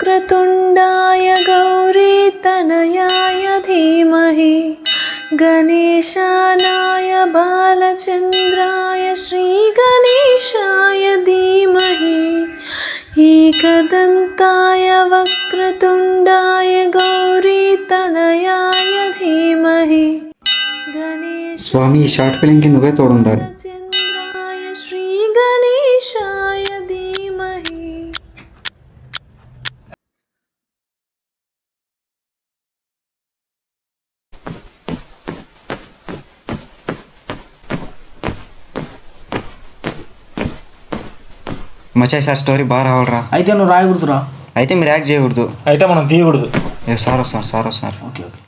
वक्रतुण्डाय गौरीतनयाय धीमहि गणेशानाय बालचन्द्राय श्रीगणेशाय धीमहि एकदन्ताय वक्रतुण्डाय गौरीतनयाय धीमहि స్వామి ఈ షార్ట్ ఫిలింకి నువ్వే తోడుండాలి. गणेशाय श्रीगणेशाय धीमहि. మచాయ్ సార్ స్టోరీ బాగా రావాలరా. అయితే నువ్వు రాయకూడదురా. అయితే మీరు యాక్ట్ చేయకూడదు. అయితే మనం తీయకూడదు. సార్ వస్తారు సార్ వస్తారు. Okay okay.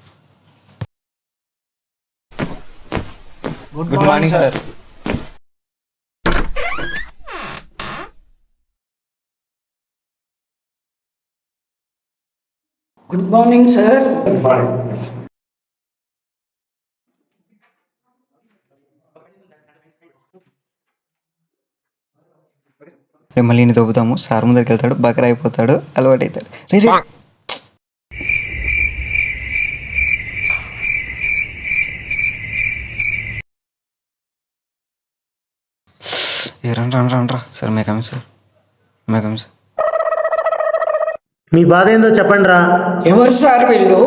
Good morning sir. Good morning sir. మళ్ళీ దొబ్బుతాము. సార్ ముందరికి వెళ్తాడు, బకరా అయిపోతాడు, అలవాటు అవుతాడు. రండ్రా సార్. May come sir. మీ బాధ ఏందో చెప్పండి రా. ఎవరు సార్ వీళ్ళు?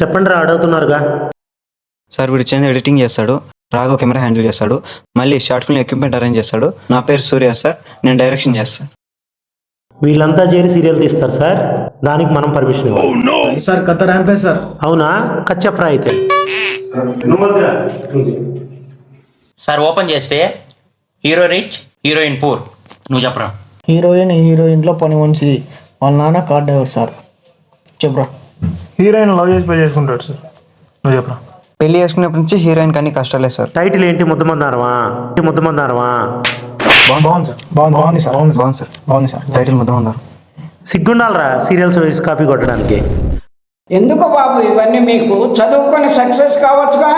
చెప్పండి రా, అడుగుతున్నారుగా. సార్ వీడు చెంది ఎడిటింగ్ చేస్తాడు, రాఘవ్ కెమెరా హ్యాండిల్ చేస్తాడు, మళ్ళీ షార్ట్ ఫిల్మ్ ఎక్విప్మెంట్ అరేంజ్ చేస్తాడు. నా పేరు సూర్య సార్, నేను డైరెక్షన్ చేస్తాను. వీళ్ళంతా చేరి సీరియల్ తీస్తారు సార్, దానికి మనం పర్మిషన్ ఇవ్వాలి సార్. కథ రాంపే సార్. అవునా, కచ్చప్రా అయితే సార్ ఓపెన్ చేస్తే హీరో రిచ్ హీరోయిన్ పూర్. నువ్వు చెప్పరా. హీరోయిన్లో పని మనిషి, వాళ్ళ నాన్న కార్ డ్రైవర్ సార్. చెప్పరా. హీరోయిన్ లవ్ చేసి పే చేసుకుంటాడు సార్. నువ్వు చెప్పరా. పెళ్లి చేసుకున్నప్పటి నుంచి హీరోయిన్ కానీ కష్టాలే సార్. టైటిల్ ఏంటి? ముద్దమందారమా? బాగుంది సార్. బాగుంది సార్. బాగుంది సార్. టైటిల్ ముద్దమందారం. సిగ్గుండాలరా సీరియల్స్ వేసి కాపీ కొట్టడానికి. ఎందుకు బాబు ఇవన్నీ? మీకు చదువుకొని సక్సెస్ కావచ్చుగా.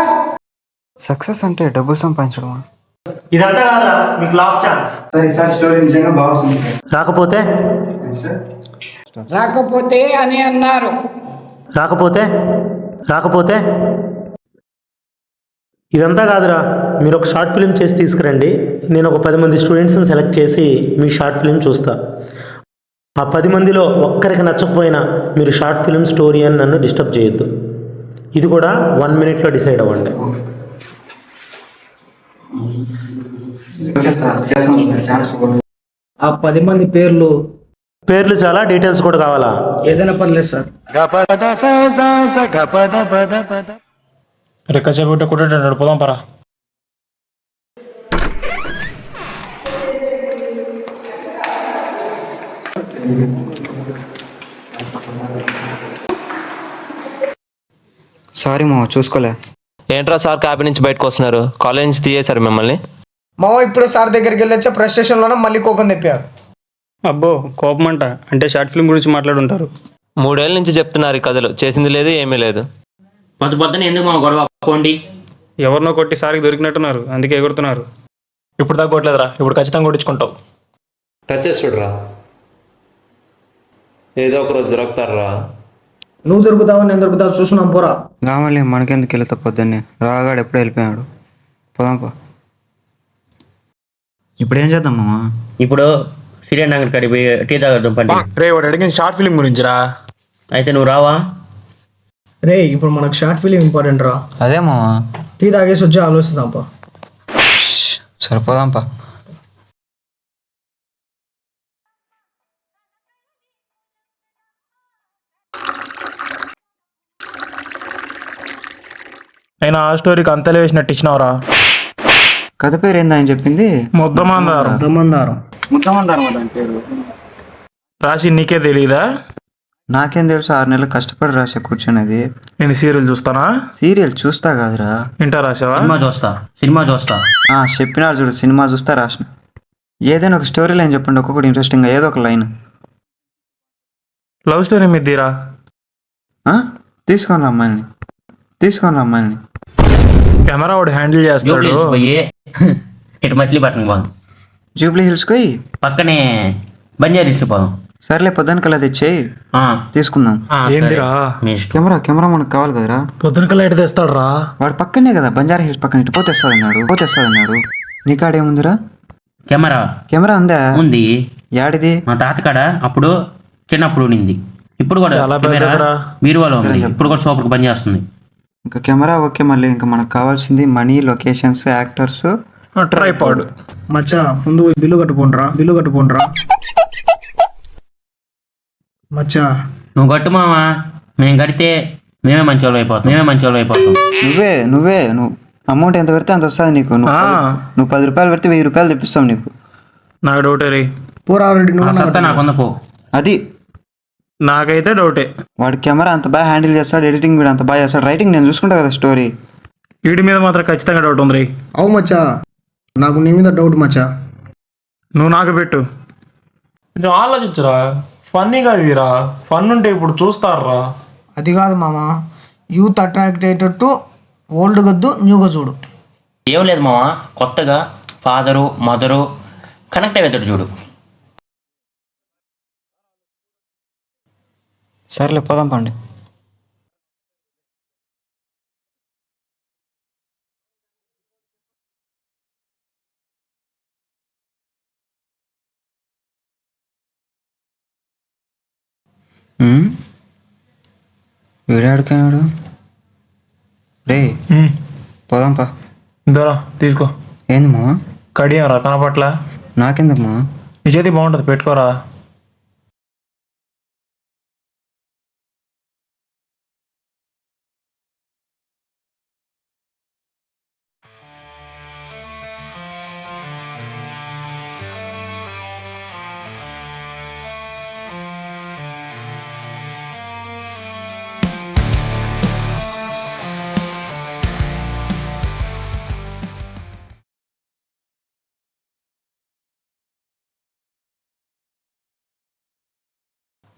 సక్సెస్ అంటే డబ్బులు సంపాదించడమా? ఇదంతా కాదురా, మీకు లాస్ట్ ఛాన్స్. సరే సార్, స్టోరీ నిజంగా బాగుంది. రాకపోతే రాకపోతే అని అన్నారు. రాకపోతే ఇదంతా కాదురా, మీరు ఒక షార్ట్ ఫిలిం చేసి తీసుకురండి. నేను ఒక 10 మంది స్టూడెంట్స్ని సెలెక్ట్ చేసి మీ షార్ట్ ఫిలిం చూస్తా. ఆ 10 మందిలో ఒక్కరికి నచ్చకపోయినా మీరు షార్ట్ ఫిలిం స్టోరీ అని నన్ను డిస్టర్బ్ చేయొద్దు. ఇది కూడా 1 మినిట్లో డిసైడ్ అవ్వండి. ఆ 10 మంది పేర్లు చాలా, డీటెయిల్స్ కూడా కావాలా? ఏదైనా పర్లేదు సార్. రేఖ చెబుట్ట కుట్టేటాడు, పోదాం పరా. సారీ మా, చూసుకోలే. ఏంట్రా సార్ క్యాబిన్ నుంచి బయటకు వస్తున్నారు? కాలేజ్ నుంచి తీయేశారు మిమ్మల్ని. మామ ఇప్పుడు సార్ దగ్గరికి వెళ్ళొచ్చా, ఫ్రస్ట్రేషన్లోనే మళ్ళీ కోపం తెప్పారు. అబ్బో కోపం అంటే షార్ట్ ఫిల్మ్ గురించి మాట్లాడుంటారు. 3 ఏళ్ళ నుంచి చెప్తున్నారు ఈ కథలు, చేసింది లేదు ఏమీ లేదు. పొద్దున ఎందుకు మా గొడవ పోండి. ఎవరినో కొట్టి సారికి దొరికినట్టున్నారు, అందుకే ఎగురుతున్నారు. ఇప్పుడు దాకా కొట్టలేదురా, ఇప్పుడు ఖచ్చితంగా కొట్టించుకుంటావు. టచ్ చేసి చూడరా, ఏదో ఒక రోజు దొరుకుతారా. నువ్వు దొరుకుతావు, నేను దొరుకుతావు, చూసుకున్నాం పోరా. కావాలి, మనకెందుకు వెళ్తా పొద్దున్నే. రాగాడు ఎప్పుడు వెళ్ళిపోయాడు. పోదాంపా. ఇప్పుడు ఏం చేద్దాం మామ? ఇప్పుడు సిరియన్ నగర్ కడిగి టీ తాగడం పండి. రే వాడు అడిగిన షార్ట్ ఫిల్మ్ గురించి రా. అయితే నువ్వు రావా? రే ఇప్పుడు మనకు షార్ట్ ఫిలిం ఇంపార్టెంట్ రా. అదే మామ, టీ తాగేసి వచ్చి ఆలోచిద్దాంపా. సరిపోదాంపా. అయినా ఆ స్టోరీకి అంతలే వేసినట్టు ఇచ్చినావురా. కథ పేరు ఏందా అని చెప్పింది? ముద్దమందారం. రాసి నీకే తెలీదా? నాకేం తెలుసు, 6 నెలలు కష్టపడి రాసా కూర్చున్నది. నేను సీరియల్ చూస్తానా? సీరియల్ చూస్తా కాదురా. ఇంటా రాసావా? సినిమా చూస్తా. చెప్పినారు చూడు, సినిమా చూస్తా రాసిన. ఏదైనా ఒక స్టోరీ లైన్ చెప్పండి, ఒక్కొక్కటి ఇంట్రెస్టింగ్గా, ఏదో ఒక లైన్. Love story మీద్దీరా. తీసుకోండి అమ్మాయిని. కెమెరా వాడు హ్యాండిల్ చేస్తాడు. ఇటు మచిలీపట్నం పోదాం. జూబ్లీ హిల్స్ పోయి పక్కనే బంజారీస్ పోదాం. సర్లే పొద్దునకల్లా తెచ్చేయి తీసుకుందాం. ఏందిరా కెమెరా మనకు కావాలి కదరా. పొద్దునకల్లా ఎటు తెస్తాడు రా? వాడు పక్కనే కదా, బంజారా హిల్స్ పక్కన ఇటు పోతేస్తాడన్నాడు. నీ కాడేముందిరా? కెమెరా ఉందా? ఉంది. యాడిది? మా తాతకాడ అప్పుడు చిన్నప్పుడు ఉండింది. ఇప్పుడు కూడా చాలా కెమెరా పెద్దదిరా. బీరువాలో ఉంది. ఇప్పుడు కూడా సూపర్గా పనిచేస్తుంది. ఇంకా కెమెరా ఓకే, మళ్ళీ ఇంకా మనకు కావాల్సింది మనీ, లొకేషన్స్, యాక్టర్స్, ట్రైపాడ్. మచ్చా ముందు పోయి బిల్లు కట్టుకోండ్రా. మచ్చా నువ్వు కట్టు మామా, మేము కడితే మేమే మంచి వాళ్ళు అయిపోతాం. నువ్వు అమౌంట్ ఎంత పెడితే అంత వస్తుంది నీకు. నువ్వు 10 రూపాయలు పెడితే 1000 రూపాయలు తెప్పిస్తాం నీకు. నాకు డౌటే రే. పోరా రెడ్డి ఆ సత్తా నాకుంద పో. అది నాకైతే డౌటే. వాడు కెమెరా అంత బాగా హ్యాండిల్ చేస్తాడు, ఎడిటింగ్ వీడు అంత బాగా చేస్తాడు, రైటింగ్ నేను చూసుకుంటా కదా స్టోరీ. వీడి మీద మాత్రం ఖచ్చితంగా డౌట్ ఉంది రే. అవు మచ్చా, నాకు నీ మీద డౌట్ మచ్చా. నువ్వు నాకు పెట్టు. కొంచెం ఆలోచించరా, ఫన్నీగా ఇదిరా. ఫన్ ఉంటే ఇప్పుడు చూస్తారా? అది కాదు మామ, యూత్ అట్రాక్ట్ అయ్యేటట్టు ఓల్డ్ గద్దు న్యూగా చూడు. ఏం లేదు మామ, కొత్తగా ఫాదరు మదరు కనెక్ట్ అయ్యేటట్టు చూడు. సర్లే పోదాం పండి. వీడాడుకాడు రే, పోదాంపా. దూరా తీసుకో. ఏంది మా? కడియం రా, కనపట్ల. నాకెందుకు మా? నీ చేతి బాగుంటుంది, పెట్టుకోరా.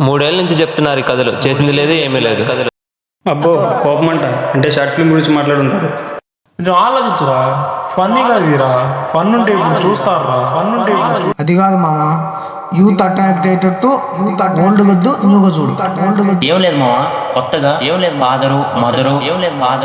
మూడేళ్ళ నుంచి చెప్తున్నారు ఈ కథలు, చేసింది లేదు ఏమీ లేదు. అబ్బో కోపమంట, అంటే షార్ట్ ఫిల్మ్ గురించి మాట్లాడుంటారు. కొంచెం ఆలోచించరా, ఫన్నీగా ఇదిరా. ఫన్ ఉంటే ఇప్పుడు చూస్తారా? అది కాదు మామ, యూత్ అట్రాక్ట్ అయ్యేటట్టు ఓల్డ్ గద్దు న్యూగా చూడు. ఏం లేదు మామ, కొత్తగా ఫాదరు మదరు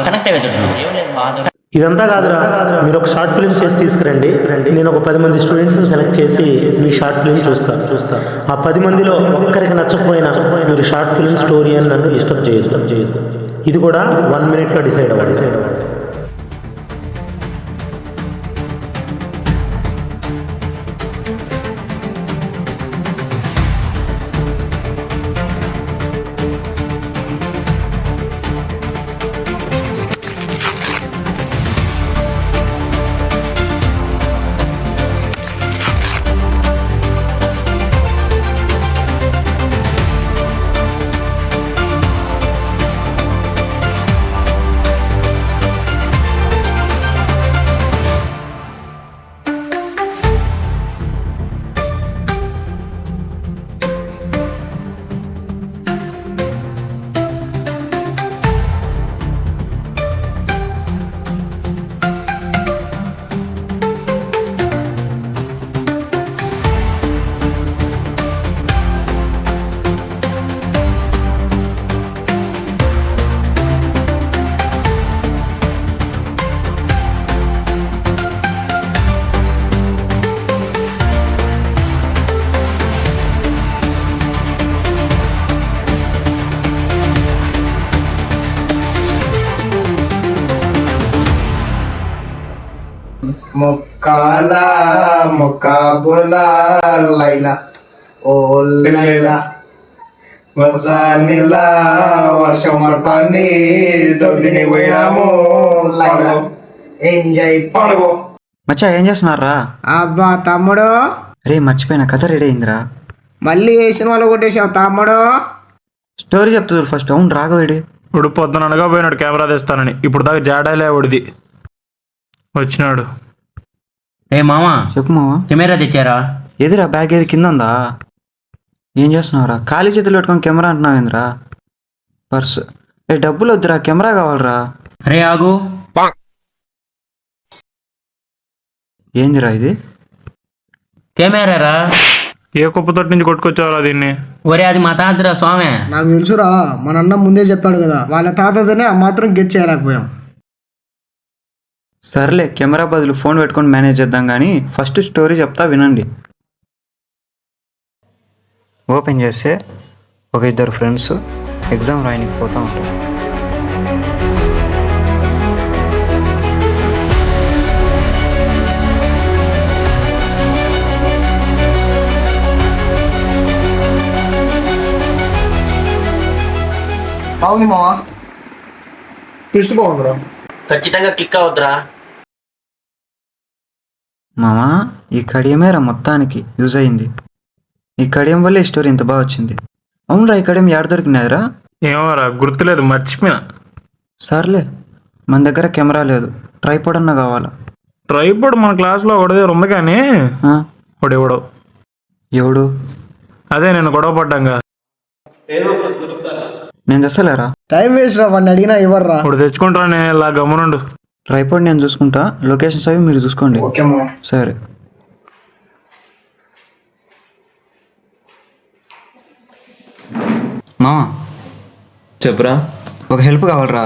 కనెక్ట్ అయ్యేటట్టు చూడు. ఇదంతా కాదురా, మీరు ఒక షార్ట్ ఫిల్మ్ చేసి తీసుకురండి. నేను ఒక 10 మంది స్టూడెంట్స్ని సెలెక్ట్ చేసి మీ షార్ట్ ఫిల్మ్ చూస్తా. ఆ 10 మందిలో ఒక్కరికి నచ్చకపోయినా మీరు షార్ట్ ఫిల్మ్ స్టోరీ అని నన్ను డిస్టర్బ్ చేయొద్దు. ఇది కూడా 1 మినిట్లో డిసైడ్ అవ్వాలి. మొక్కాల మొక్కాబుల లైలా ఓ లైలా వర్షానిలా వర్షం పడుతుంది డబ్బిని పోయినాము లైలా ఎంజాయ్ పడవు. మచ్చా ఏం చేస్తున్నారా? అబ్బా తమ్ముడు, రే మర్చిపోయిన, కథ రెడీ అయిందిరా. మళ్ళీ వేసిన వాళ్ళు కొట్టేసావు తమ్ముడు. స్టోరీ చెప్తాడు ఫస్ట్. అవును రాఘవేడి ఇప్పుడు పొద్దున అనగా పోయినాడు కెమెరా తెస్తానని, ఇప్పుడు దాకా జాడాలే ఉడిది వచ్చినాడు. ఏ మామా, చెప్పు మావా. కెమెరా తెచ్చారా? ఎదిరా బ్యాగ్ ఏది కింద ఉందా? ఏం చేస్తున్నావురా? ఖాళీ చేతులు పెట్టుకొని కెమెరా అంటున్నావేంద్రా? పర్సు. రే డబ్బులు వద్దురా, కెమెరా కావాలరా. రే ఆగు. ఏందిరా ఇది? కెమెరా రా. ఏ కుప్పతోటి నుంచి కొట్టుకొచ్చావురా దీన్ని? ఒరే అది మా తాతరా స్వామి. నాకు తెలుసురా, మన అన్న ముందే చెప్పాడు కదా, వాళ్ళ తాతతోనే ఆ మాత్రం గెట్ చేయలేకపోయాం. సర్లే, కెమెరా బదులు ఫోన్ పెట్టుకొని మేనేజ్ చేద్దాం కానీ ఫస్ట్ స్టోరీ చెప్తా వినండి. ఓపెన్ చేస్తే ఒక ఇద్దరు ఫ్రెండ్స్ ఎగ్జామ్ రాయనికి పోతూ ఉంటారు. బాగుంది మావా. ట్విస్ట్ బాగుందిరా. ఖచ్చితంగా క్లిక్ అవద్దురా. మామా, ఈ కడియమేరా మొత్తానికి యూజ్ అయింది. ఈ కడియం వల్ల ఈ స్టోరీ ఇంత బాగా వచ్చింది. అవునరా, ఈ కడియం ఎక్కడ దొరికినాయరా? ఏమోరా గుర్తులేదు, మర్చిపోయినా. సర్లే, మన దగ్గర కెమెరా లేదు, ట్రైపాడ్ అన్నా కావాలా? ట్రైపోడ్ మన క్లాస్లో ఒకటి దగ్గర ఉంది కానీ ఆ, ఎవడో ఎవడు? అదే నేను గొడవ పడ్డాగా. నేను తెస్తలేరా? టైం వేస్ట్ రా, వాడిని అడిగినా ఇవ్వర్రా. ఇప్పుడు తెచ్చుకుంటారా, నేను ఇలా గమనుండు. ట్రైపాడ్ నేను చూసుకుంటా, లొకేషన్స్ అవి మీరు చూసుకోండి. ఓకే మావా. సరే. మామా, చెప్పురా. ఒక హెల్ప్ కావాలరా.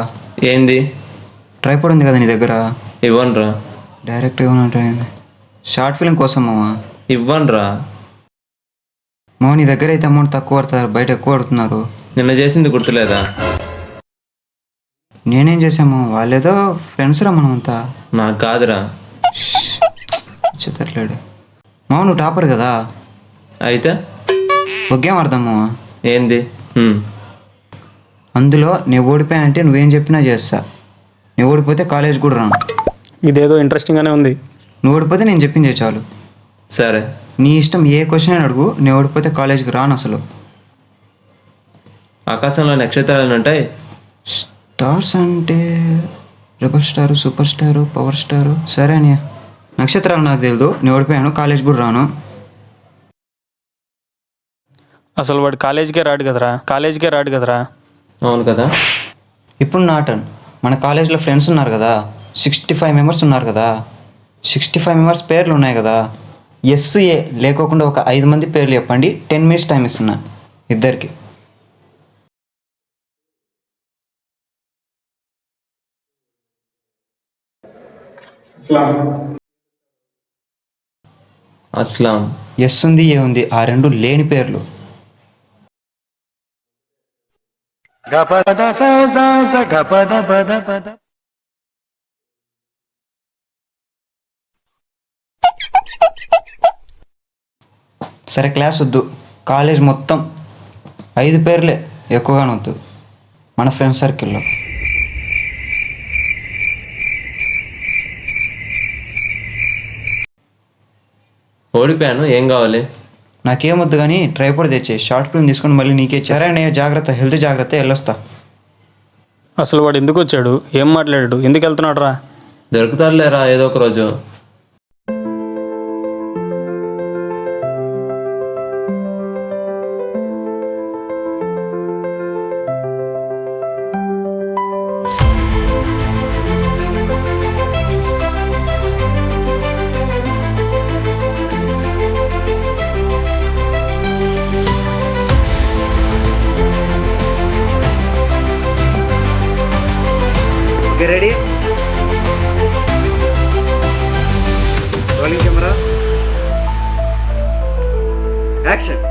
ఏంది? ట్రైపాడ్ ఉంది కదా నీ దగ్గర? ఇవ్వనురా. డైరెక్ట్ ఇవ్వనంటే షార్ట్ ఫిల్మ్ కోసం మామా. ఇవ్వనురా. మామ, నీ దగ్గర అయితే అమౌంట్ తక్కువ పడతారు, బయట ఎక్కువ పడుతున్నారు. నిన్న చేసింది గుర్తులేదా? నేనేం చేసాము, వాళ్ళేదో ఫ్రెండ్స్ రా మనమంతా. నాకు కాదురా. చెత్తట్లేడు మామ, నువ్వు టాపర్ కదా. అయితే ఒకేం అర్థం మామ. ఏంది? అందులో నేను ఓడిపోయా అంటే నువ్వేం చెప్పినా చేస్తా. నువ్వు ఓడిపోతే కాలేజ్ కూడా రాను. ఇదేదో ఇంట్రెస్టింగ్గానే ఉంది. నువ్వు ఓడిపోతే నేను చెప్పిందే చాలు. సరే. నీ ఇష్టం, ఏ క్వశ్చన్ అని అడుగు. నేను ఓడిపోతే కాలేజ్కి రాను అసలు. ఆకాశంలో నక్షత్రాలు ఉంటాయి. స్టార్స్ అంటే rebel star, super star, power star. సరే అని నక్షత్రాలు నాకు తెలియదు. నేను ఓడిపోయాను, కాలేజ్ కూడా రాను. అసలు వాడు కాలేజీకే రాడు కదరా. అవును కదా. ఇప్పుడు నా టర్న్. మన కాలేజ్లో ఫ్రెండ్స్ ఉన్నారు కదా, 65 మెంబర్స్ ఉన్నారు కదా. 65 మెంబర్స్ పేర్లు ఉన్నాయి కదా. ఎస్ఏ లేకోకుండా ఒక 5 మంది పేర్లు చెప్పండి. 10 minutes టైం ఇస్తున్నా ఇద్దరికి. అస్లాం. ఎస్ ఉంది, ఏ ఉంది, ఆ రెండు లేని పేర్లు. సరే, క్లాస్ వద్దు, కాలేజ్ మొత్తం 5 పేర్లే, ఎక్కువగానే వద్దు. మన ఫ్రెండ్స్ సర్కిల్లో. ఓడిపోయాను, ఏం కావాలి? నాకేమొద్దు కానీ ట్రైపాడ్ తెచ్చే, షార్ట్ ఫిల్మ్ తీసుకొని మళ్ళీ నీకే ఇచ్చారా. జాగ్రత్త, హెల్త్ జాగ్రత్త, వెళ్ళొస్తా. అసలు వాడు ఎందుకు వచ్చాడు, ఏం మాట్లాడాడు, ఎందుకు వెళ్తున్నాడు రా? దొరుకుతారులేరా ఏదో ఒక రోజు. Ready, rolling camera, action.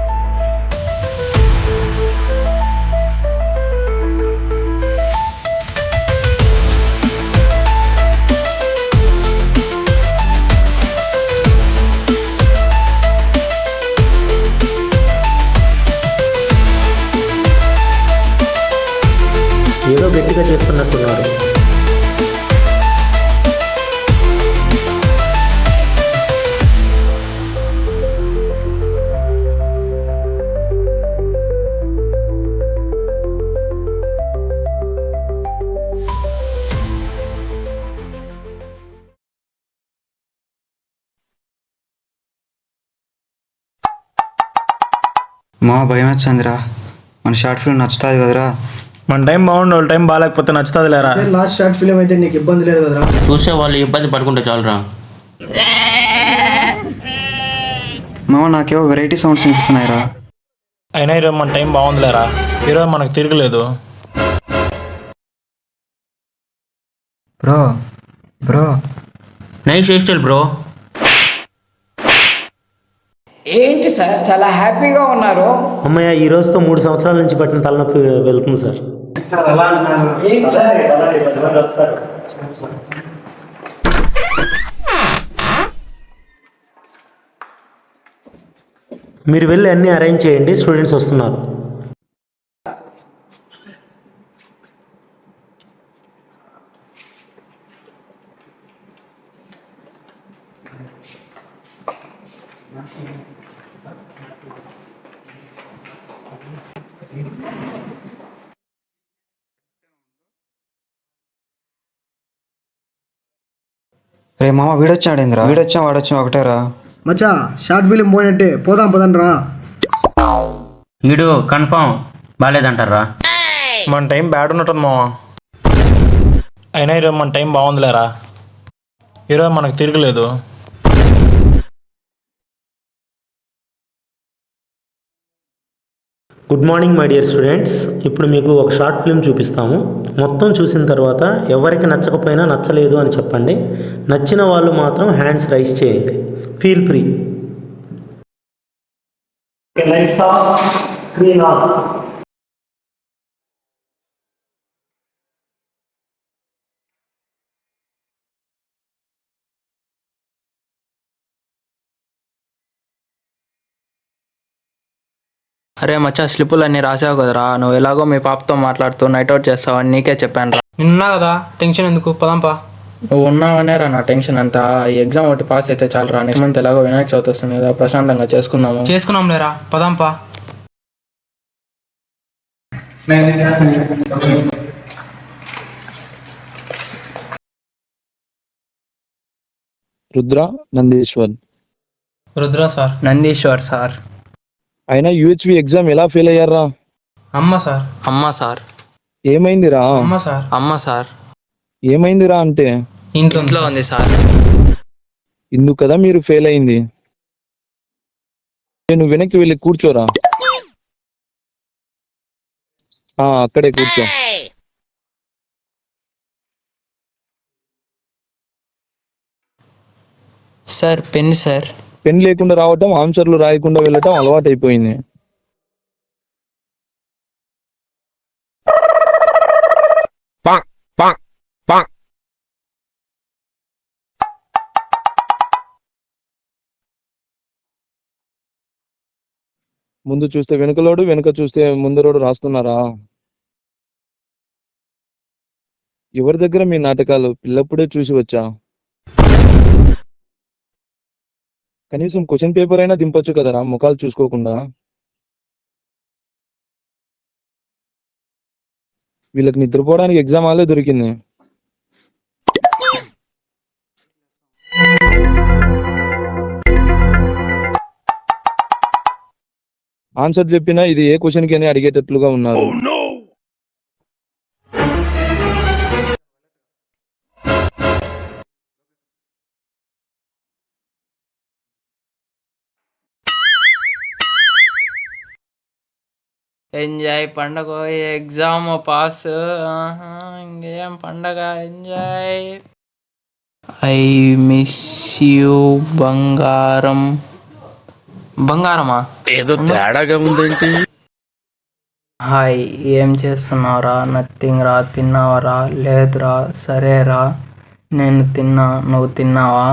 ఏదో గట్టిగా చేస్తున్నట్టున్నారు. మా భయం వచ్చిందిరా, మన షార్ట్ ఫిల్మ్ నచ్చుతుంది కదరా. మన టైం బాగుండు, వాళ్ళ టైం బాగాలేకపోతే నచ్చుతుంది లేరా. లాస్ట్ షార్ట్ ఫిలిం అయితే నీకు ఇబ్బంది లేదు కదరా. చూసే వాళ్ళు ఇబ్బంది పడుకుంటే చాలురా. మామ నాకేవో వెరైటీ సౌండ్స్ వినిపిస్తున్నాయిరా. అయినా ఈరోజు మన టైం బాగుందిలేరా, ఈరోజు మనకు తిరగలేదు. Bro bro nice hair style bro. ఏంటి సార్ చాలా హ్యాపీగా ఉన్నారు? అమ్మయ్య ఈ రోజుతో 3 సంవత్సరాల నుంచి పట్టిన తలనొప్పి వెళ్తుంది సార్. ఏంటి సార్ మీరు వెళ్ళి అన్నీ అరేంజ్ చేయండి, స్టూడెంట్స్ వస్తున్నారు. రే మామ వీడొచ్చాడేంద్రా, వీడొచ్చా వాడొచ్చా ఒకటేరా. మచ్చా షార్ట్ ఫిలిం పోయినట్టే, పోదాం పదండ్రా. వీడు కన్ఫామ్ బాగాలేదంటారా? మన టైం బ్యాడ్ ఉన్నట్టుంది మామ. అయినా ఈరోజు మన టైం బాగుందిలేరా, ఈరోజు మనకు తిరగలేదు. Good morning my dear students. ఇప్పుడు మీకు ఒక షార్ట్ ఫిల్మ్ చూపిస్తాము. మొత్తం చూసిన తర్వాత ఎవరికి నచ్చకపోయినా నచ్చలేదు అని చెప్పండి. నచ్చిన వాళ్ళు మాత్రం హ్యాండ్స్ రైజ్ చేయండి. Feel free. అరే మచ్చా, స్లిప్పులు అన్నీ రాసావు కదరా. నువ్వు ఎలాగో మీ పాపతో మాట్లాడుతూ నైట్ అవుట్ చేస్తావని నీకే చెప్పాను రా. నిన్నా కదా, టెన్షన్ ఎందుకు, పదంపా. నువ్వు ఉన్నావనే రా నా టెన్షన్ అంతా. ఈ ఎగ్జామ్ ఒకటి పాస్ అయితే చాలు రా. నెక్స్ట్ మంత్ ఎలాగో వినాయక చవితి వస్తుంది కదా, ప్రశాంతంగా చేసుకున్నాం లేరా, పదంపా. రుద్ర నందీశ్వర్. రుద్ర సార్. నందీశ్వర్ సార్. అయినా యూహెచ్వి ఎగ్జామ్ ఎలా ఫెయిల్ అయ్యారా? అమ్మ సార్. అమ్మ సార్. ఏమైందిరా? అమ్మ సార్. అమ్మ సార్. ఏమైందిరా అంటే ఇంట్లో ఉంది సార్. ఇందుకు కదా మీరు ఫెయిల్ అయింది. నేను వెనక్కి వెళ్ళి కూర్చోరా. అక్కడే కూర్చో. Sir pen sir. పెన్ లేకుండా రావటం, ఆన్సర్లు రాయకుండా వెళ్ళటం అలవాటు అయిపోయింది. ముందు చూస్తే వెనుకలోడు, వెనుక చూస్తే ముందరోడు రాస్తున్నారా? ఎవరి దగ్గర మీ నాటకాలు? పిల్లప్పుడే చూసి వచ్చా. కనీసం క్వశ్చన్ పేపర్ అయినా దింపొచ్చు కదరా, ముఖాలు చూసుకోకుండా. వీళ్ళకి నిద్రపోవడానికి ఎగ్జామ్ హాలే దొరికింది. ఆన్సర్ చెప్పినా ఇది ఏ క్వశ్చన్ కి అని అడిగేటట్లుగా ఉన్నారు. ఎంజాయ్ పండగ, ఎగ్జామ్ పాస్, ఇంకేం పండగ, ఎంజాయ్. ఐ మిస్ యూ బంగారం. బంగారమా? ఏదో తేడాగా ఉందేంటి? హాయ్, ఏం చేస్తున్నావురా? నథింగ్ రా. తిన్నావరా? లేదురా. సరేరా, నేను తిన్నా, నువ్వు తిన్నావా?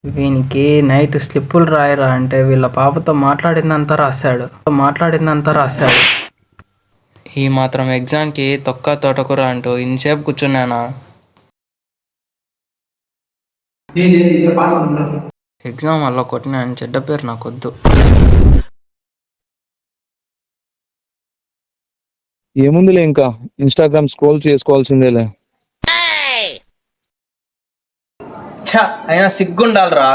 వీనికి నైట్ స్లిప్పులు రాయరా అంటే వీళ్ళ పాపతో మాట్లాడిందంతా రాశాడు. ఈ మాత్రం ఎగ్జామ్కి తొక్క తోటకూర అంటూ ఇన్సేపు కూర్చున్నానా? ఎగ్జామ్ వల్ల కొట్టిన చెడ్డ పేరు నాకొద్దు. ఏముందిలే, ఇంకా ఇన్స్టాగ్రామ్ స్క్రోల్ చేసుకోవాల్సిందేలే. అయినా సిగ్గుండాలరా.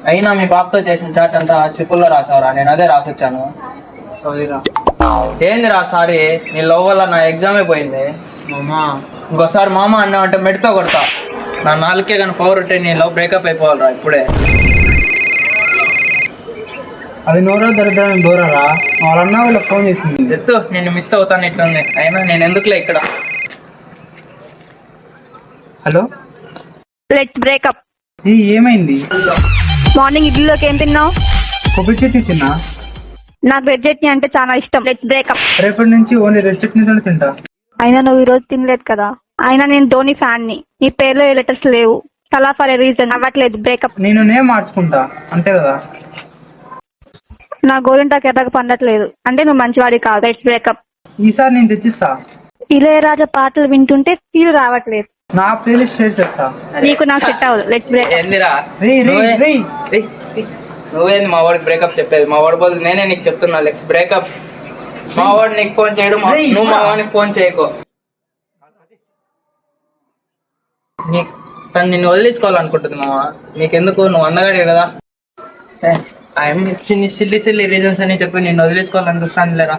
అయినా మీ పాపతో చేసిన చాట్ అంతా చిప్పుల్లో రాసావురా. నేను అదే రాసొచ్చాను. సారీరా. ఏందిరా సారీ? నీ లవ్ వల్ల నా ఎగ్జామే పోయింది. మామా ఇంకోసారి మామ అన్నావంటే మెడితో కొడతా. నా నాలుకే కానీ పవర్ ఉంటే నీ లవ్ బ్రేకప్ అయిపోవాలరా ఇప్పుడే. అది నోరో దరిద్రం దూరరా వాళ్ళన్నా వీళ్ళకి ఫోన్ చేసింది. ఎత్తు, నేను మిస్ అవుతాను ఇట్లుంది. అయినా నేను ఎందుకులే ఇక్కడ. Hello, let's breakup. ఏమైంది? మార్నింగ్ ఇడ్లీలోకి ఏం తిన్నావు? కొబ్బరి చట్నీ తిన్నా. నాకు రెడ్ చట్నీ అంటే చాలా ఇష్టం. Let's breakup. రేపటి నుంచి ఓన్లీ రెడ్ చట్నీతోనే తింటా. అయినా నువ్వు ఈ రోజు తినలేదు కదా. అయినా నేను ధోని ఫ్యాన్ ని. నీ పేర్లో ఏ లెటర్స్ లేవు. తలా ఫర్ ఎ రీజన్. అవ్వట్లేదు. బ్రేకప్. నేను నేమ్ మార్చుకుంటా అంతే కదా. నా గోరింటాకు ఎర్రగా పండట్లేదు అంటే నువ్వు మంచివాడి కాదు. Let's breakup. ఈసారి నేను తెచ్చిస్తా. ఇళయరాజా పాటలు వింటుంటే ఫీల్ రావట్లేదు. నా ప్లేలిస్ట్ షేర్ చేస్తా. నీకు నాకు సెట్ అవ్వదు. Let's breakup. ఏందిరా రేయ్. నువ్వేంది మా వాడికి బ్రేకప్ చెప్పేది? మా వాడి బదులు నేనే నీకు చెప్తున్నా లెట్స్ బ్రేకప్. మా వాడు నీకు ఫోన్ చేయడం, నువ్వు మా వాడికి ఫోన్ చేయకు. తను నిన్ను వదిలించుకోవాలనుకుంటుంది మామ. నీకెందుకు? నువ్వు అందగాడే కదా. చిన్ని సిల్లి రీజన్స్ అని చెప్పి నిన్ను వదిలించుకోవాలని చూస్తాను లేరా.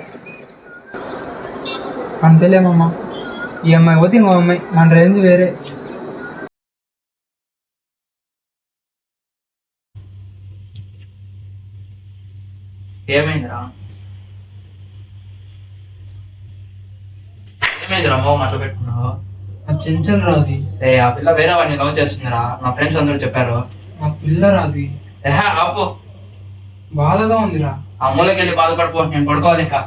అంతేలేమమ్మా, ఈ అమ్మాయి పోతే ఇంకో అమ్మాయి, మన రేంజ్ వేరే. ఏమైందిరా మో మాటలు పెట్టుకున్నావు? చెంచల్ రాది. ఆ పిల్ల వేరే వాడిని లవ్ చేస్తుందిరా. నా ఫ్రెండ్స్ అందరూ చెప్పారు. ఆ పిల్ల రాది. ఆపు, బాధగా ఉందిరా. ఆ మూలకెళ్ళి బాధపడిపో, నేను పడుకోవాలి ఇంకా.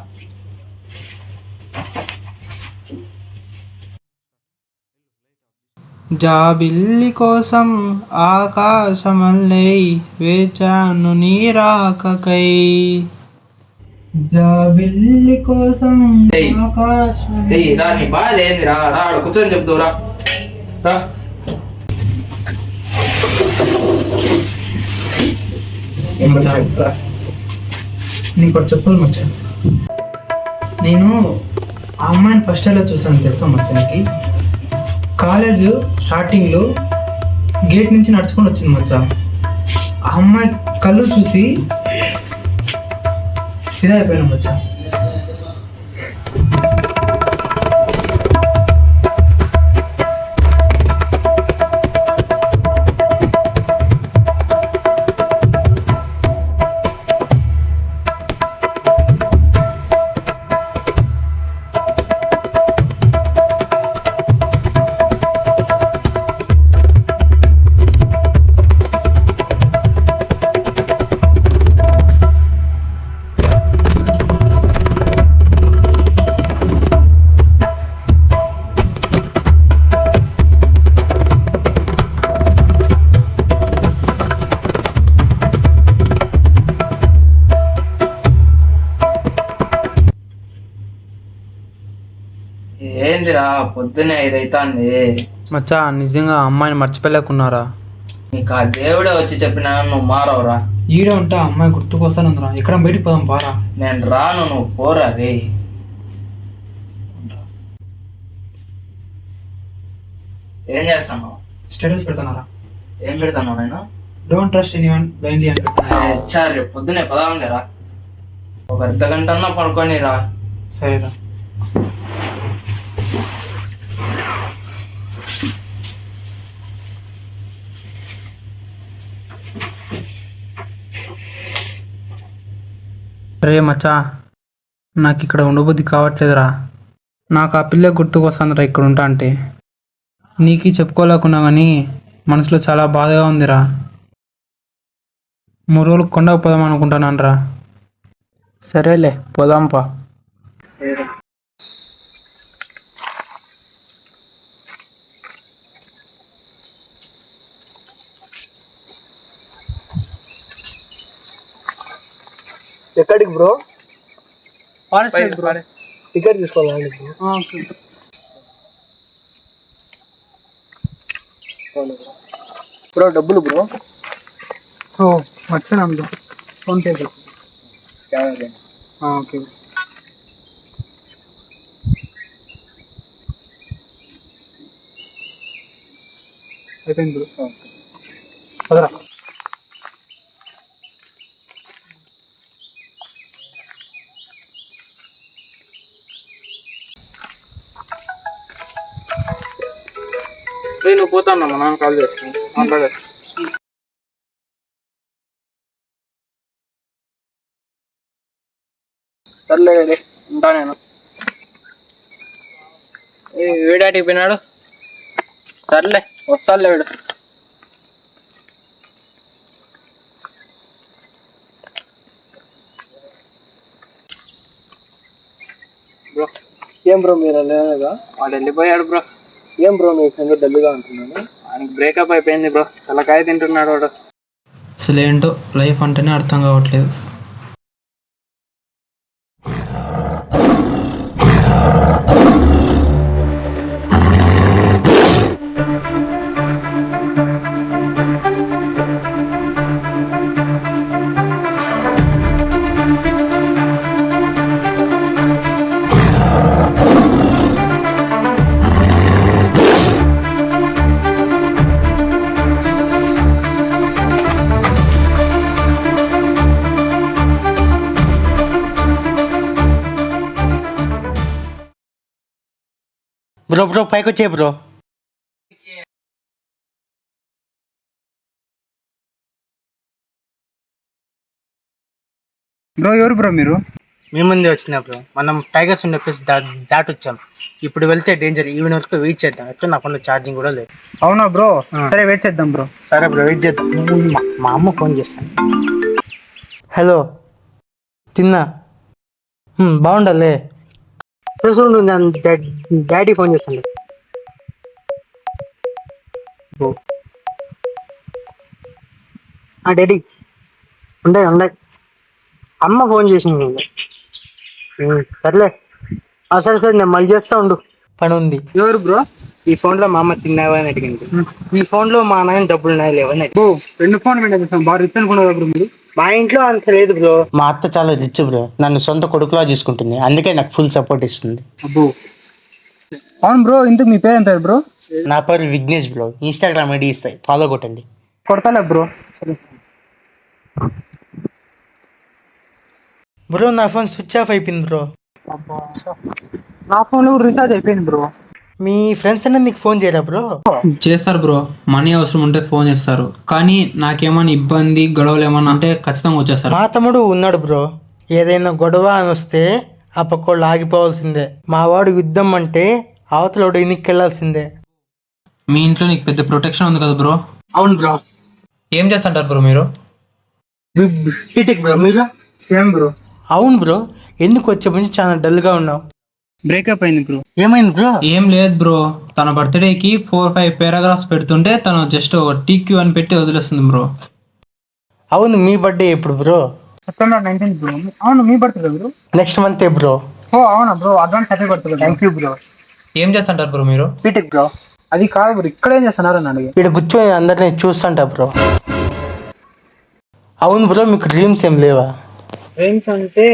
జాబిల్లి కోసం ఆకాశమల్లై వేచాను నీ రాకకై. జాబిల్లి కోసం ఆకాశం. రా, నీ బాధ ఏంది? రా రా, కూర్చొని చెప్తావు. రా రా. నీకు చెప్పాలి మచ్చ, నేను ఆ అమ్మాయిని ఫస్ట్ ఎలా చూసాను తెలుసా మచ్చకి? కాలేజ్ స్టార్టింగ్లో గేట్ నుంచి నడుచుకొని వచ్చింది మచ్చ. ఆ అమ్మాయి కళ్ళు చూసి ఫిదా అయిపోయాను మచ్చ. ఏందిరా పొద్దునే 5 అవుతుంది. మచ్చా నిజంగా అమ్మాయిని మర్చిపోలేకున్నారా? నీకు ఆ దేవుడే వచ్చి చెప్పినా నువ్వు మారవురా. ఈడే ఉంటా, అమ్మాయి గుర్తుకొస్తానందిరా. ఎక్కడ బయటికి పోదాం పారా. నేను రాను, నువ్వు పోరా. రే ఏం చేస్తాను? స్టేటస్ పెడతానారా? ఏం పెడతాను నేను? డోంట్ ట్రస్ట్ ఎనీవన్ బ్లైండ్లీ అని పెడతాను. రేపు పొద్దునే పదాంలేరా. ఒక అర్ధగంట అన్నా పడుకొని రా. సరేరా. రే మచ్చా, నాకు ఇక్కడ ఉండబుద్ధి కావట్లేదురా. నాకు ఆ పిల్ల గుర్తుకొస్తుందిరా ఇక్కడ ఉంటా అంటే. నీకు చెప్పుకోలేకున్నా కానీ మనసులో చాలా బాధగా ఉందిరా. 3 రోజులు కొండకు పోదాం అనుకుంటున్నాను రా. సరేలే పోదాంపా. ఎక్కడికి బ్రో? టికెట్ తీసుకోవాలి బ్రో. డబ్బులు బ్రో. మర్చిపోయినా బ్రో, ఫోన్పే. ఓకే అయిపోయింది బ్రో. పదరా. నువ్వు పోతాను మా నాన్న కాల్ చేస్తాను మాట్లాడేస్తా. సర్లే ఉంటా నేను. వీడాటికి పోయినాడు. సర్లే వస్తాలే వీడు. బ్రో ఏం బ్రో మీరు లేదా? వాడు వెళ్ళిపోయాడు బ్రో. ఏం బ్రో మీ ఫ్రెండ్ డల్గా ఉంటున్నాడు? ఆయనకి బ్రేకప్ అయిపోయింది బ్రో. తలకాయ తింటున్నాడు వాడు. అసలు ఏంటో లైఫ్ అంటేనే అర్థం కావట్లేదు. బ్రో బ్రో పైకి వచ్చే బ్రో. బ్రో ఎవరు బ్రో మీరు? మేము ముందే వచ్చినా బ్రో. మనం టైగర్స్ ఉండే ప్లేస్ దాటొచ్చాం. ఇప్పుడు వెళ్తే డేంజర్. ఈవెన్ వరకు వెయిట్ చేద్దాం. ఎట్లా నా ఫోన్లో ఛార్జింగ్ కూడా లేదు. అవునా బ్రో? సరే వెయిట్ చేద్దాం బ్రో. సరే బ్రో వెయిట్ చేద్దాం. మా అమ్మ ఫోన్ చేస్తాను. హలో తిన్నా బాగుండాలే. డాడీ ఫోన్ చేస్తాను. డాడీ ఉండే అమ్మ ఫోన్ చేసింది. సర్లే సరే సరే నేను మళ్ళీ చేస్తా ఉండు. పని ఉంది. ఎవరు బ్రో? ఈ ఫోన్ లో మా అమ్మ తిన్నావా అని అడిగింది. ఈ ఫోన్ లో మా నాయన డబ్బులు ఉన్నాయా లేవని. బ్రో 2 ఫోన్ బాగా రిచ్ అనుకున్నారు బ్రో మీరు. మా ఇంట్లో అంత లేదు బ్రో. మా అత్త చాలా రిచ్ బ్రో. నన్ను సొంత కొడుకులా చూసుకుంటుంది. అందుకే నాకు ఫుల్ సపోర్ట్ ఇస్తుంది. అబ్బో అవును బ్రో. ఇంతకు మీ పేరు ఏం పేరు బ్రో? నా పేరు విఘ్నేష్ బ్రో. ఇన్స్టాగ్రామ్ ఐడి ఇస్తాయి, ఫాలో కొట్టండి. కొడతాలే బ్రో. సరే బ్రో నా ఫోన్ స్విచ్ ఆఫ్ అయిపోయింది బ్రో. నా ఫోన్ రీఛార్జ్ అయిపోయింది బ్రో. మీ ఫ్రెండ్స్ అన్న మీకు ఫోన్ చేయరా బ్రో? చేస్తారు బ్రో, మనీ అవసరం ఉంటే ఫోన్ చేస్తారు. కానీ నాకేమైనా ఇబ్బంది గొడవలు ఏమన్నా అంటే ఖచ్చితంగా వచ్చేస్తారు. మా తమ్ముడు ఉన్నాడు బ్రో. ఏదైనా గొడవ అని వస్తే ఆ పక్కోళ్ళు ఆగిపోవాల్సిందే. మా వాడు యుద్ధం అంటే అవతలోడు ఇనికి వెళ్ళాల్సిందే. మీ ఇంట్లో నీకు పెద్ద ప్రొటెక్షన్ ఉంది కదా బ్రో? అవును బ్రో. ఏం చేస్తుంటారు బ్రో మీరు? BTech bro. మీరు? Same bro. అవును బ్రో. ఎందుకు వచ్చే నుంచి చాలా డల్గా ఉన్నావు? బ్రేకప్ అయింది బ్రో. ఏమైంది బ్రో? ఏం లేదు బ్రో, తన బర్త్డేకి 4-5 పారాగ్రాఫ్స్ పెడుతుంటే తను జస్ట్ ఒక TQ అని పెట్టి వదిలేస్తుంది బ్రో. అవును మీ బర్త్డే ఎప్పుడు బ్రో? September 19th bro. అవును మీ birthday bro? Next month bro. ఓ అవునా bro. Advance happy birthday. Thank you bro. ఏం చేస్తుంటారు బ్రో మీరు? BTech bro. అది కాదు బ్రో, ఇక్కడ ఏం చేస్తున్నారు అని అడిగి. ఇక్కడ కూర్చొని అందరినీ చూస్తుంటా బ్రో. అవును బ్రో, మీకు డ్రీమ్స్ ఏం లేవా? డ్రీమ్స్ అంటే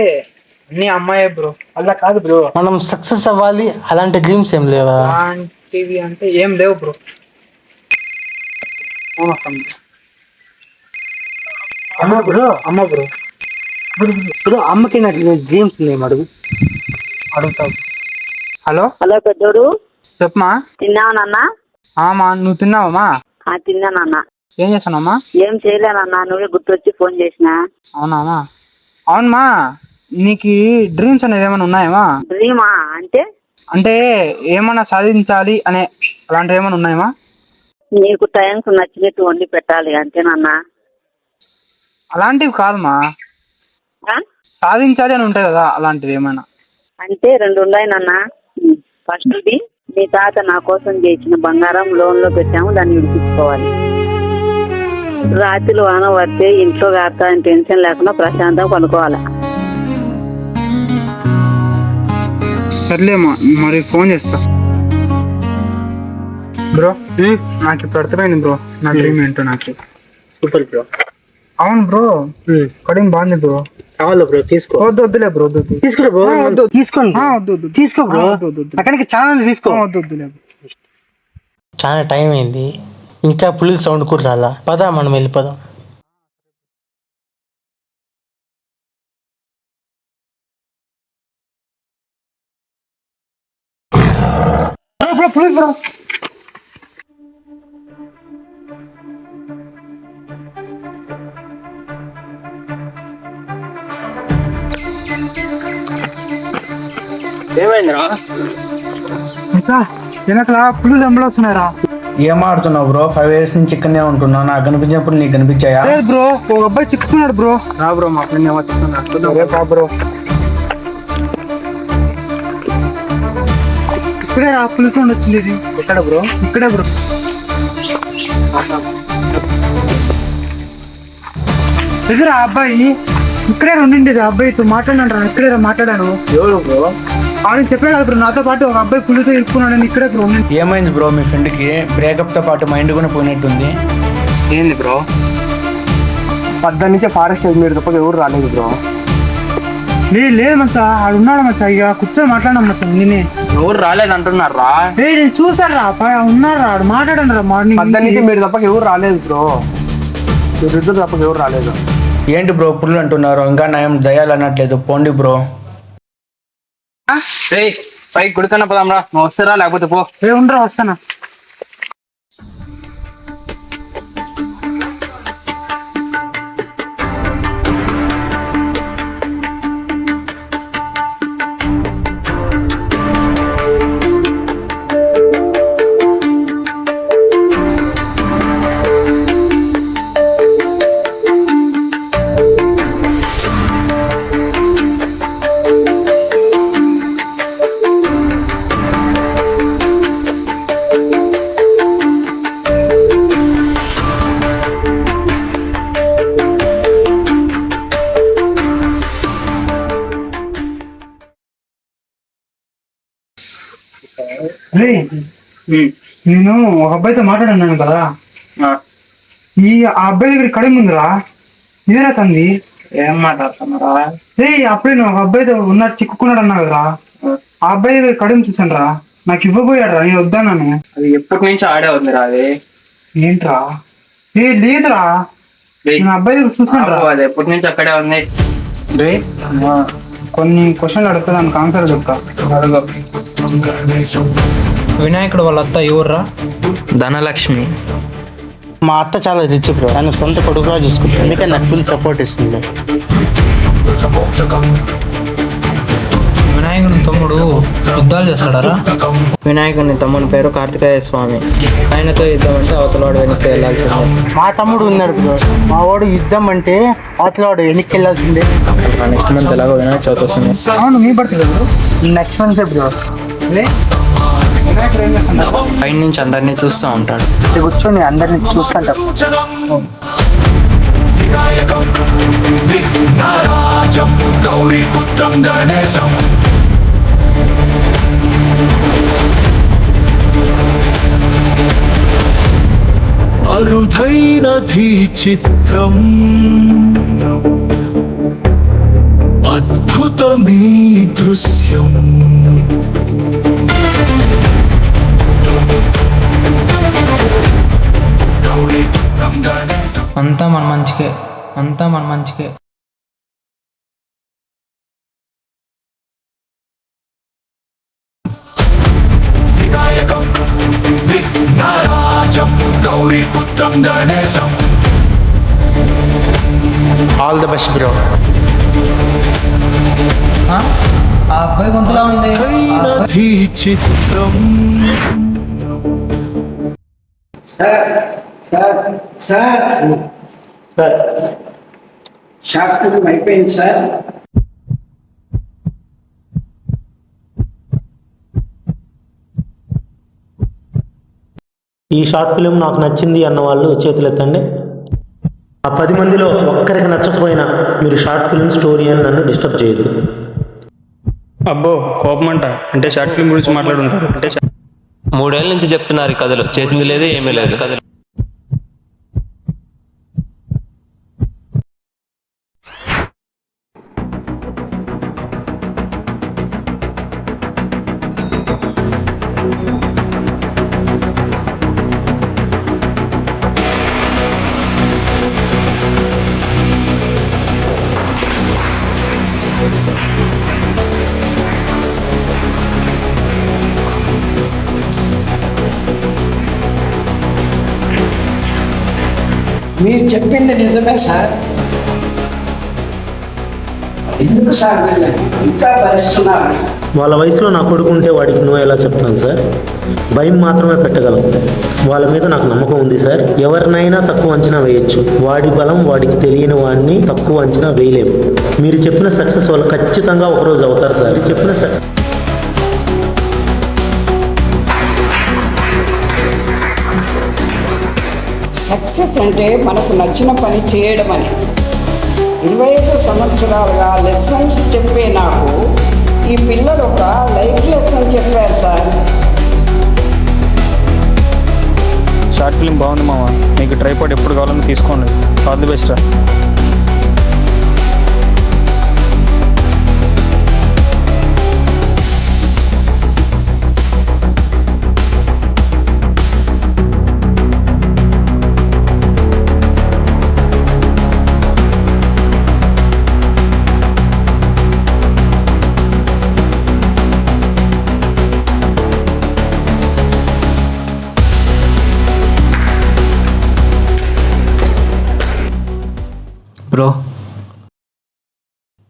అన్ని అమ్మాయే బ్రో. అలా కాదు బ్రో, మనం సక్సెస్ అవ్వాలి అలాంటి డ్రీమ్స్ ఏం లేవా? అలాంటివి అంటే ఏం లేవు బ్రో. అమ్మ బ్రో. అమ్మ బ్రో. బ్రో అమ్మకి నాకు డ్రీమ్స్ లేవు. అడుగుతావు. హలో హలో పెద్దోడు, చెప్పమా. తిన్నావా నాన్న? ఆమా నువ్వు తిన్నావమ్మా? తిన్నా నాన్న. ఏం చేస్తానమ్మా? ఏం చేయలేనన్నా, నువ్వే గుర్తొచ్చి ఫోన్ చేసినా. అవునామా? అవునమ్మా, నీకు డ్రీమ్స్ అనేవి ఏమైనా ఉన్నాయమ్మా? డ్రీమా అంటే? అంటే ఏమన్నా సాధించాలి అనే అలాంటివి ఏమైనా ఉన్నాయమ్మా? నీకు టైంకు నచ్చినట్టు వండి పెట్టాలి అంతేనన్నా. అలాంటివి కాదమ్మా, సాధించాలి అని ఉంటాయి కదా, అలాంటివి ఏమైనా? అంటే 2 ఉన్నాయి నాన్న. ఫస్ట్ది, మీ తాత నా కోసం చేసిన బంగారం లోన్లో పెట్టాము, దాన్ని విడిపించుకోవాలి. రాత్రిలో వాన పడితే ఇంట్లో కాస్త టెన్షన్ లేకుండా ప్రశాంతంగా పడుకోవాలి. సర్లేమ్మా, మరి ఫోన్ చేస్తా బ్రో. నాకు ఇప్పుడు అర్థమైంది బ్రో నా డ్రీమ్ ఏంటో. నాకు సూపర్ బ్రో. అవును బ్రో, కడింగ్ బాగుంది బ్రో. కావాలి బ్రో, తీసుకో. వద్దులే బ్రో. తీసుకో బ్రో. తీసుకోండి. వద్దు. తీసుకో బ్రో. అక్కడికి ఛానల్ తీసుకో. వద్దులే. చాలా టైం అయింది, ఇంకా పులి సౌండ్ కూడా రాలా. పదా మనం వెళ్ళిపోదాం. ఏమైందిరా? వెనకలా పులులు ఎంబలు వస్తున్నారా? ఏం ఆడుతున్నావు బ్రో? 5 years నుంచి ఇక్కడనే ఉంటున్నా. నాకు కనిపించినప్పుడు నీకు కనిపించాయా? లేదు బ్రో, ఒక అబ్బాయి చిక్కుకున్నాడు బ్రో. రా బ్రో, మా ఫ్రెండ్ ఏమో చెప్తున్నాడు. బ్రో ఇక్కడే రా, పులుసు వచ్చింది. ఇది ఎక్కడ బ్రో? ఇక్కడే బ్రో. దగ్గర అబ్బాయి ఇక్కడే ఉండింది. అబ్బాయితో మాట్లాడినాడు. ఇక్కడే మాట్లాడాను. ఎవరు బ్రో? ఆయన చెప్పే కదా బ్రో, నాతో పాటు ఒక అబ్బాయి పులితో ఇరుక్కున్నాడని ఇక్కడే బ్రో. ఏమైంది బ్రో? మీ ఫ్రెండ్ కి బ్రేకప్ తో పాటు మైండ్ కూడా పోయినట్టుంది. ఏంది బ్రో? పద్దెనిమిది నుంచి ఫారెస్ట్ మీరు తప్ప ఎవరు రాలేదు బ్రో. లేదు మచ్చా, ఆడు ఉన్నాడు మచ్చా. ఇక కూర్చొని మాట్లాడినా మచ్చా. నేనే ఎవరు రాలేదు అంటున్నారు రా. నేను చూసాను రా, ఉన్నాడు రా, ఆడు మాట్లాడండి రా. మార్నింగ్ పద్దెనిమిది నుంచి మీరు తప్ప ఎవరు రాలేదు బ్రో. మీరిద్దరు తప్ప ఎవరు రాలేదు. ఏంటి బ్రో పుల్లు అంటున్నారు? ఇంకా నయం దయాలు అనట్లేదు. పోండి బ్రో. పైకి గుడికన్నా పోదాం రా. నువ్వు వస్తారా లేకపోతే పో. ఉండరా, వస్తానా. నేను ఒక అబ్బాయితో మాట్లాడినాను కదా, ఆ అబ్బాయి దగ్గర కడిగి ఉందిరా. ఇదేనా తంది? ఏం మాట్లాడుతున్నారా? అప్పుడే నువ్వు ఒక అబ్బాయితో ఉన్నాడు, చిక్కుకున్నాడు అన్నా కదరా. ఆ అబ్బాయి దగ్గర కడిగి చూసాను రా. నాకు ఇవ్వబోయాడు రా, నేను వద్దాను. అది ఎప్పటి నుంచి ఆడే ఉందిరా. అది ఏంట్రా? లేదురా, నేను అబ్బాయి దగ్గర చూసాను రా. అది ఎప్పటి నుంచి అక్కడే ఉంది. కొన్ని క్వశ్చన్లు అడుగుతా, దానికి ఆన్సర్ చెప్తా. వినాయకుడు వాళ్ళ అత్త ఎవర్రా? ధనలక్ష్మి. మా అత్త చాలా రిచ్ బ్రో, తను సొంత కొడుకులా చూసుకుంటుంది, అందుకే నాకు ఫుల్ సపోర్ట్ ఇస్తుంది. వినాయకుని తమ్ముడు యుద్ధాలు చేస్తాడారా? వినాయకుని తమ్ముని పేరు కార్తికేయ స్వామి. ఆయనతో యుద్ధం అంటే అవతలవాడు వెనక్కి వెళ్ళాల్సిందే. మా తమ్ముడు ఉన్నాడు బ్రో, మా వాడు యుద్ధం అంటే అవతలవాడు వెనక్కి వెళ్ళాల్సిందే. నెక్స్ట్ మంత్ ఎలాగో వినాయక చవితి వస్తుంది. అవును, మీ birthday bro next month bro. వినాయకుడు ఏం చేస్తాడు? పైన నుంచి అందరినీ చూస్తూ ఉంటాడు. కూర్చొని అందరినీ చూస్తుంటారు. అరుదైన చిత్రం, అద్భుతమీ దృశ్యం. అంతా మన మంచికే, అంతా మన మంచికే. All the best bro. ఆ అబ్బాయి గొంతులా ఉంది. చిత్రం. షార్ట్ ఫిల్మ్ అయిపోయింది సార్. ఈ షార్ట్ ఫిలిం నాకు నచ్చింది అన్న వాళ్ళు చేతులెత్తండి. ఆ 10 మందిలో ఒక్కరికి నచ్చకపోయినా మీరు షార్ట్ ఫిలిం స్టోరీ అని నన్ను డిస్టర్బ్ చేయొద్దు. అబ్బో కోపమంట. అంటే షార్ట్ ఫిల్మ్ గురించి మాట్లాడుంటారు. 3 ఏళ్ళ నుంచి చెప్తున్నారు ఈ కథలు, చేసింది లేదు ఏమీ లేదు. కథలు మీరు చెప్పింది నిజమే సార్. ఎందుకు సార్ వీళ్ళని ఇంకా భరిస్తున్నారు? వాళ్ళ వయసులో నా కొడుకుంటే వాడికి నో ఎలా చెప్తాను సార్? భయం మాత్రమే పెట్టగలం. వాళ్ళ మీద నాకు నమ్మకం ఉంది సార్. ఎవరినైనా తక్కువ అంచనా వేయొచ్చు, వాడి బలం వాడికి తెలియని వాడిని తక్కువ అంచనా వేయలేము. మీరు చెప్పిన సక్సెస్ వాళ్ళు ఖచ్చితంగా ఒకరోజు అవుతారు సార్. మీరు చెప్పిన సక్సెస్ సక్సెస్ అంటే మనకు నచ్చిన పని చేయడం అని. 25 సంవత్సరాలుగా లెసన్స్ చెప్పే నాకు ఈ పిల్లలు ఒక లైఫ్ లెసన్ చెప్పారు సార్. షార్ట్ ఫిల్మ్ బాగుంది మామ, మీకు ట్రైపాడ్ ఎప్పుడు కావాలని తీసుకోండి. All the best.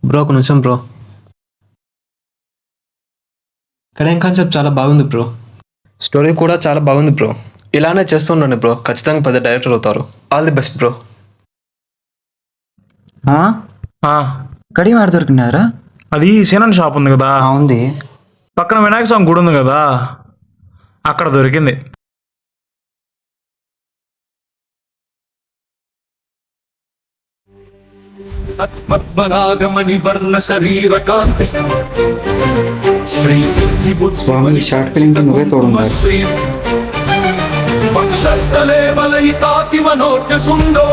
బ్రో ఒక నిమిషం బ్రో. కడేం కాన్సెప్ట్ చాలా బాగుంది బ్రో. స్టోరీ కూడా చాలా బాగుంది బ్రో. ఇలానే చేస్తుండండి బ్రో, ఖచ్చితంగా పెద్ద డైరెక్టర్ అవుతారు. All the best bro. Kadiyam ఆడ దొరికినారా? అది సీనన్ షాప్ ఉంది కదా, ఉంది. పక్కన వినాయక స్వామి గుడి ఉంది కదా, అక్కడ దొరికింది. సత్పద్మనాగమణి వర్ణ శరీర కాంతి శ్రీ సిద్ధి స్వామి షార్ట్ ఫిల్మ్ కి నువ్వే తోడున్నారు. వక్షస్థలే వలయితాతి మనోజ్ఞ సుందో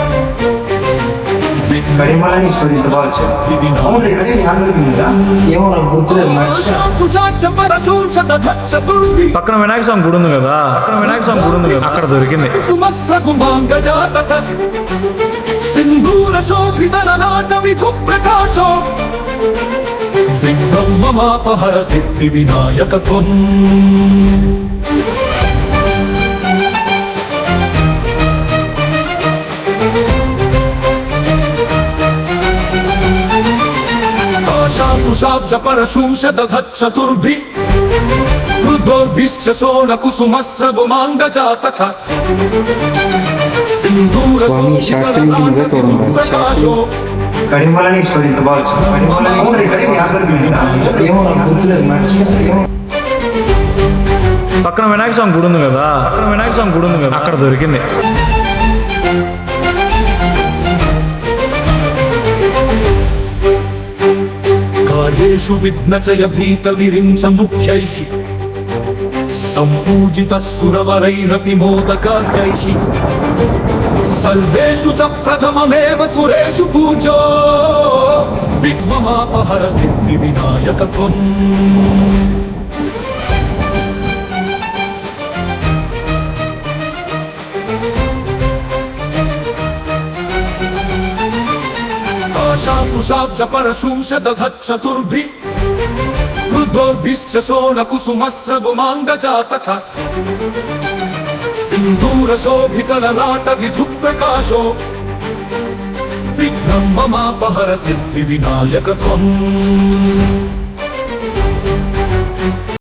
పక్కన వినాయక స్వామి గుడి ఉంది కదా, అక్కడ దొరికింది. సింధూర శోభితన నాట విధు ప్రకాశో విఘ్నమాపహర సిద్ధి వినాయకత్వం కాశాంకుశాబ్జ పరశూంశదధచ్చతుర్భి రుద్రోర్భిశ్చ శోణకుసుమస్రగుమాంగజాతథ సింధూర శోభితన ప్రకాశో పక్కన వినాయక స్వామి గుడి ఉంది కదా, అక్కడ దొరికింది. కార్యేషు విఘ్నచయ భీత విరించ ముఖ్యైః సంపూజితః సురవరైరపి మోదకాద్యైః సర్వేషు చ ప్రథమమేవ సురేషు పూజో విఘ్నమాపహర సిద్ధి వినాయకత్వం కాశాంకుశాబ్జ పరశూంశదధచ్చతుర్భి రుద్రోర్భిశ్చ శోణకుసుమస్రగుమాంగజాతథ సింధూర శోభితలలాట విధు ప్రకాశో విఘ్నం మమాపహర సిద్ధి వినాయకత్వం